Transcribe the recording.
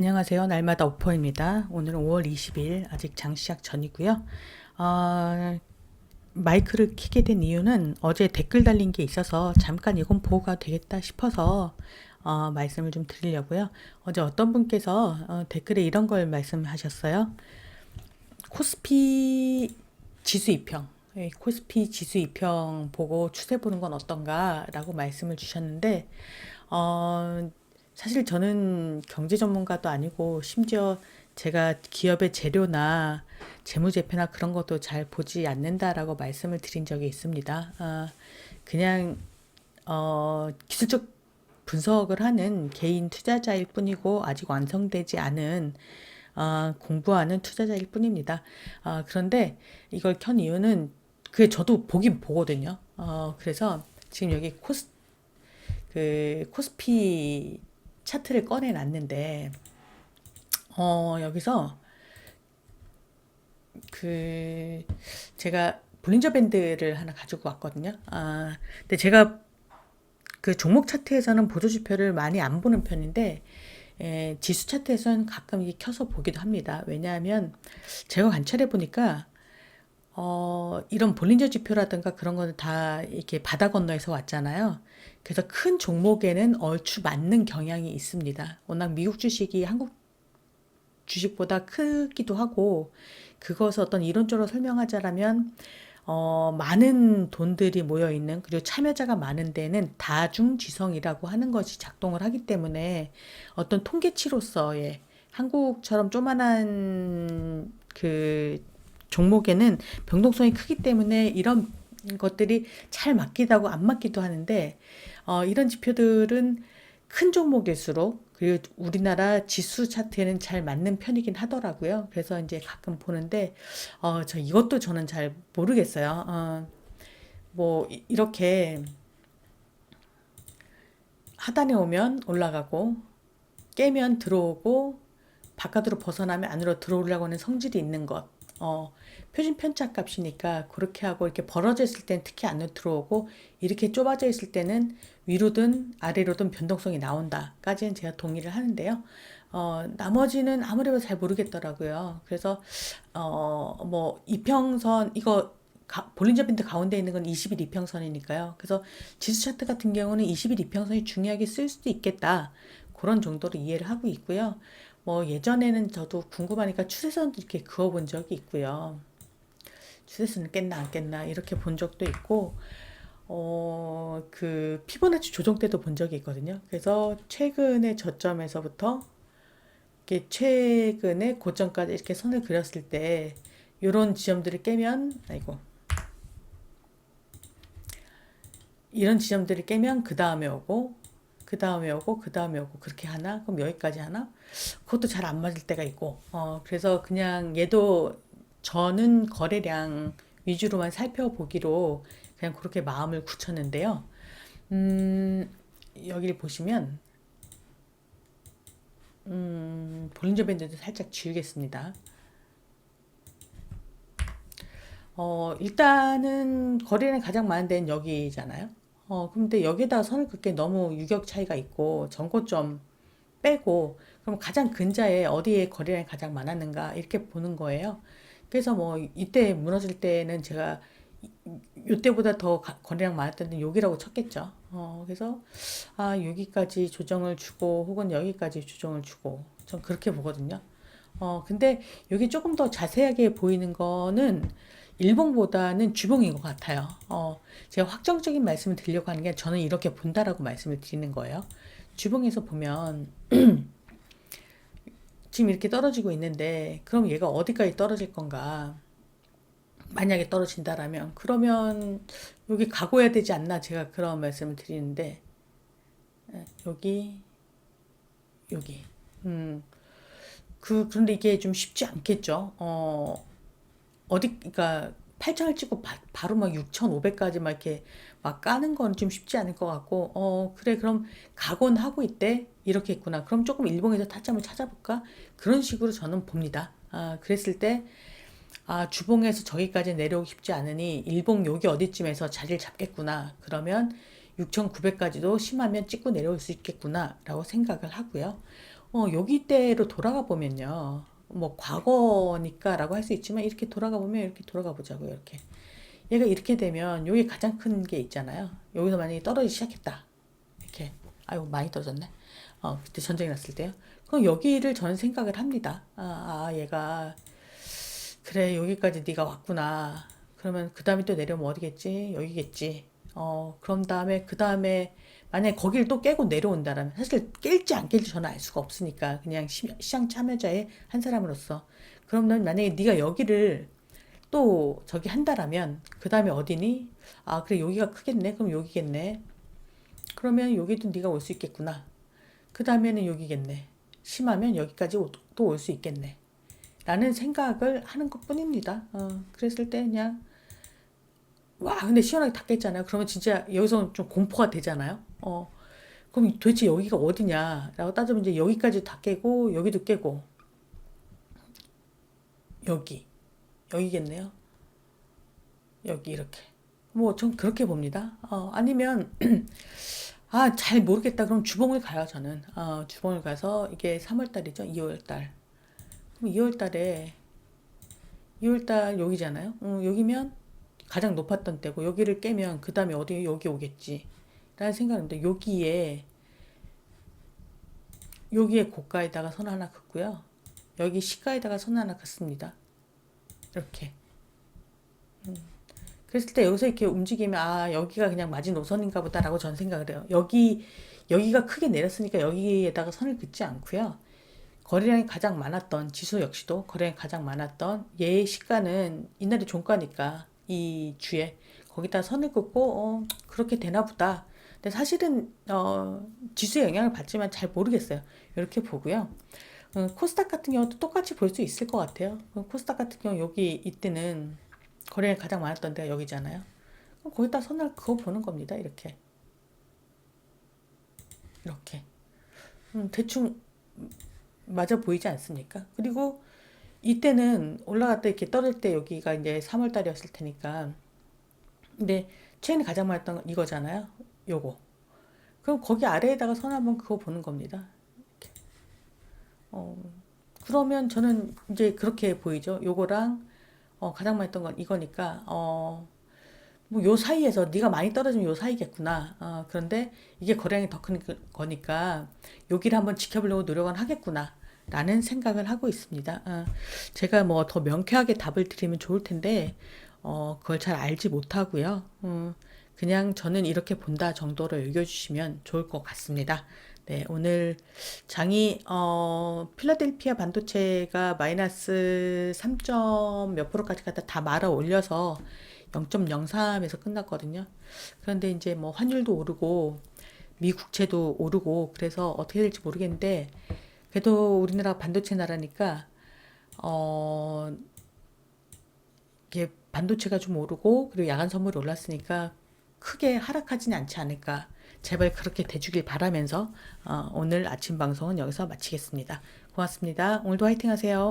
안녕하세요. 날마다 오퍼입니다. 오늘은 5월 20일, 아직 장 시작 전이고요. 어, 마이크를 켜게 된 이유는 어제 댓글 달린 게 있어서 잠깐 이건 보고 가도 되겠다 싶어서 말씀을 좀 드리려고요. 어제 어떤 분께서 댓글에 이런 걸 말씀하셨어요. 코스피 지수 이평, 코스피 지수 이평 보고 추세 보는 건 어떤가라고 말씀을 주셨는데, 어, 사실 저는 경제 전문가도 아니고 심지어 제가 기업의 재료나 재무제표나 그런 것도 잘 보지 않는다라고 말씀을 드린 적이 있습니다. 그냥 기술적 분석을 하는 개인 투자자일 뿐이고 아직 완성되지 않은 공부하는 투자자일 뿐입니다. 그런데 이걸 켠 이유는 그게 저도 보긴 보거든요. 그래서 지금 여기 코스피 차트를 꺼내 놨는데, 여기서 그 제가 볼린저 밴드를 하나 가지고 왔거든요. 근데 제가 그 종목 차트에서는 보조지표를 많이 안 보는 편인데, 지수 차트에서는 가끔 이게 켜서 보기도 합니다. 왜냐하면 제가 관찰해 보니까 이런 볼린저 지표라든가 그런 거는 다 이렇게 바다 건너에서 왔잖아요. 그래서 큰 종목에는 얼추 맞는 경향이 있습니다. 워낙 미국 주식이 한국 주식보다 크기도 하고, 그것을 어떤 이론적으로 설명하자면, 많은 돈들이 모여 있는, 그리고 참여자가 많은 데는 다중지성이라고 하는 것이 작동을 하기 때문에 어떤 통계치로서의 한국처럼 조만한 그 종목에는 변동성이 크기 때문에 이런 것들이 잘 맞기도 하고 안 맞기도 하는데, 이런 지표들은 큰 종목일수록 그리고 우리나라 지수 차트에는 잘 맞는 편이긴 하더라고요. 그래서 이제 가끔 보는데 저 이것도 저는 잘 모르겠어요. 뭐 이렇게 하단에 오면 올라가고 깨면 들어오고 바깥으로 벗어나면 안으로 들어오려고 하는 성질이 있는 것. 표준 편차 값이니까 그렇게 하고 이렇게 벌어져 있을 때는 특히 안으로 들어오고 이렇게 좁아져 있을 때는 위로든 아래로든 변동성이 나온다까지는 제가 동의를 하는데요. 나머지는 아무래도 잘 모르겠더라고요. 그래서 뭐 이평선 이거 볼린저 밴드 가운데 있는 건 20일 이평선이니까요. 그래서 지수 차트 같은 경우는 20일 이평선이 중요하게 쓸 수도 있겠다. 그런 정도로 이해를 하고 있고요. 뭐 예전에는 저도 궁금하니까 추세선도 이렇게 그어본 적이 있고요. 추세선은 깼나 안 깼나 이렇게 본 적도 있고, 그 피보나치 조정 때도 본 적이 있거든요. 그래서 최근의 저점에서부터 이렇게 최근의 고점까지 이렇게 선을 그렸을 때 이런 지점들을 깨면, 아이고, 이런 지점들을 깨면 그 다음에 오고, 그 다음에 오고, 그 다음에 오고, 그렇게 하나? 그럼 여기까지 하나? 그것도 잘 안 맞을 때가 있고, 그래서 그냥 얘도 저는 거래량 위주로만 살펴보기로 그냥 그렇게 마음을 굳혔는데요. 음, 여기를 보시면, 볼린저 밴드도 살짝 지우겠습니다. 일단은 거래량이 가장 많은 데는 여기잖아요. 근데 여기다 선을 긋게 너무 유격 차이가 있고, 전고점 빼고 그럼 가장 근자에 어디에 거래량이 가장 많았는가 이렇게 보는 거예요. 그래서 뭐 이때 무너질 때는 제가 이때보다 더 거래량 많았던 데는 여기라고 쳤겠죠. 그래서 여기까지 조정을 주고 혹은 여기까지 조정을 주고 전 그렇게 보거든요. 근데 여기 조금 더 자세하게 보이는 거는 일봉보다는 주봉인 것 같아요. 제가 확정적인 말씀을 드리려고 하는 게 저는 이렇게 본다라고 말씀을 드리는 거예요. 주봉에서 보면 지금 이렇게 떨어지고 있는데 그럼 얘가 어디까지 떨어질 건가? 만약에 떨어진다라면 그러면 여기 가고야 되지 않나 제가 그런 말씀을 드리는데 여기 여기 그런데 이게 좀 쉽지 않겠죠. 그러니까 8천을 찍고 바로 막 6,500까지 막 이렇게 막 까는 건 좀 쉽지 않을 것 같고, 그래, 그럼 각오는 하고 있대? 이렇게 했구나. 그럼 조금 일봉에서 타점을 찾아볼까? 그런 식으로 저는 봅니다. 그랬을 때, 주봉에서 저기까지 내려오기 쉽지 않으니 일봉 여기 어디쯤에서 자리를 잡겠구나. 그러면 6,900까지도 심하면 찍고 내려올 수 있겠구나. 라고 생각을 하고요. 여기 때로 돌아가 보면요. 뭐 과거니까라고 할 수 있지만 이렇게 돌아가 보면 이렇게 돌아가 보자고요. 이렇게. 얘가 이렇게 되면 여기 가장 큰 게 있잖아요. 여기서 만약에 떨어지기 시작했다. 이렇게. 아유, 많이 떨어졌네. 그때 전쟁이 났을 때요. 그럼 여기를 저는 생각을 합니다. 얘가 그래, 여기까지 네가 왔구나. 그러면 그 다음에 또 내려오면 어디겠지? 여기겠지. 그런 다음에 그 다음에 만약에 거기를 또 깨고 내려온다라면 사실 깰지 안 깰지 저는 알 수가 없으니까 그냥 시장 참여자의 한 사람으로서 그러면 만약에 네가 여기를 또 저기 한다라면 그 다음에 어디니? 아, 그래, 여기가 크겠네. 그럼 여기겠네. 그러면 여기도 네가 올 수 있겠구나. 그 다음에는 여기겠네. 심하면 여기까지 또 올 수 있겠네. 라는 생각을 하는 것 뿐입니다. 그랬을 때 그냥, 와, 근데 시원하게 닫겠잖아요. 그러면 진짜 여기서 좀 공포가 되잖아요. 그럼 도대체 여기가 어디냐? 라고 따지면 이제 여기까지 다 깨고, 여기도 깨고, 여기, 여기겠네요. 여기 이렇게. 뭐, 전 그렇게 봅니다. 아니면, 잘 모르겠다. 그럼 주봉을 가요, 저는. 주봉을 가서, 이게 3월달이죠? 2월달. 그럼 2월달 여기잖아요. 여기면 가장 높았던 때고 여기를 깨면 그 다음에 어디 여기 오겠지 라는 생각인데 여기에 고가에다가 선 하나 긋고요. 여기 시가에다가 선 하나 긋습니다. 이렇게. 그랬을 때 여기서 이렇게 움직이면 여기가 그냥 마지노선인가 보다라고 저는 생각을 해요. 여기가 크게 내렸으니까 여기에다가 선을 긋지 않고요. 거래량이 가장 많았던 지수 역시도 거래량이 가장 많았던 얘의 시가는 이날이 종가니까 이 주에 거기다 선을 긋고 그렇게 되나 보다. 근데 사실은 지수의 영향을 받지만 잘 모르겠어요. 이렇게 보고요. 코스닥 같은 경우도 똑같이 볼 수 있을 것 같아요. 코스닥 같은 경우 여기 이때는 거래량이 가장 많았던 데가 여기잖아요. 그럼 거기다 선을 그어 보는 겁니다. 이렇게 이렇게 대충 맞아 보이지 않습니까? 그리고 이때는 올라갔다 이렇게 떨어질 때 여기가 이제 3월 달이었을 테니까. 근데 최근에 가장 많았던 건 이거잖아요. 요거. 그럼 거기 아래에다가 선 한번 그거 보는 겁니다. 이렇게. 어, 그러면 저는 이제 그렇게 보이죠. 요거랑 가장 많았던 건 이거니까 뭐 요 사이에서 네가 많이 떨어지면 요 사이겠구나. 그런데 이게 거량이 더 큰 거니까 여기를 한번 지켜보려고 노력은 하겠구나. 라는 생각을 하고 있습니다. 제가 뭐 더 명쾌하게 답을 드리면 좋을 텐데, 그걸 잘 알지 못하고요. 그냥 저는 이렇게 본다 정도로 여겨주시면 좋을 것 같습니다. 네, 오늘 장이, 필라델피아 반도체가 마이너스 3점 몇 프로까지 갔다 다 말아 올려서 0.03에서 끝났거든요. 그런데 이제 뭐 환율도 오르고 미 국채도 오르고 그래서 어떻게 될지 모르겠는데 그래도 우리나라 반도체 나라니까 어 이게 반도체가 좀 오르고 그리고 야간 선물이 올랐으니까 크게 하락하지는 않지 않을까. 제발 그렇게 돼주길 바라면서 오늘 아침 방송은 여기서 마치겠습니다. 고맙습니다. 오늘도 화이팅 하세요.